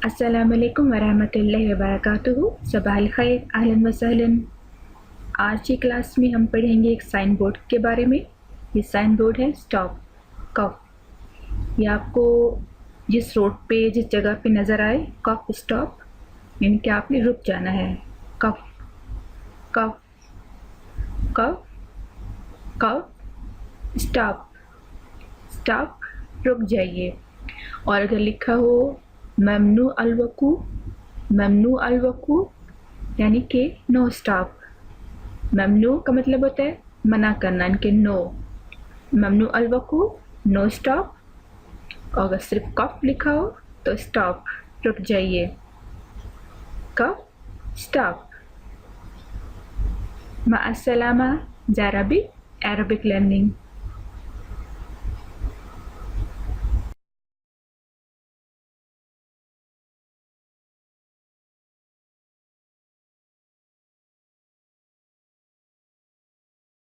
अस्सलामुअलैकुम वरहमतुल्लाहि वबरकातुहू। सबाहिल खैर, अहलन वसहलन। आज की क्लास में हम पढ़ेंगे एक साइन बोर्ड के बारे में। ये साइन बोर्ड है स्टॉप कफ। ये आपको जिस रोड पे जिस जगह पे नज़र आए कफ स्टॉप, यानी कि आपने रुक जाना है। कफ कफ कफ कफ स्टॉप स्टॉप, रुक जाइए। और अगर लिखा हो ममनू अलवकू यानी कि नो स्टॉप। ममनू का मतलब होता है मना करना, यानी कि नो। ममनू अलवकू नो स्टॉप। और अगर सिर्फ कफ लिखा हो तो स्टॉप, रुक जाइए। कफ स्टॉप। मा अस्सलामा ज़ाराबी अरबिक लर्निंग।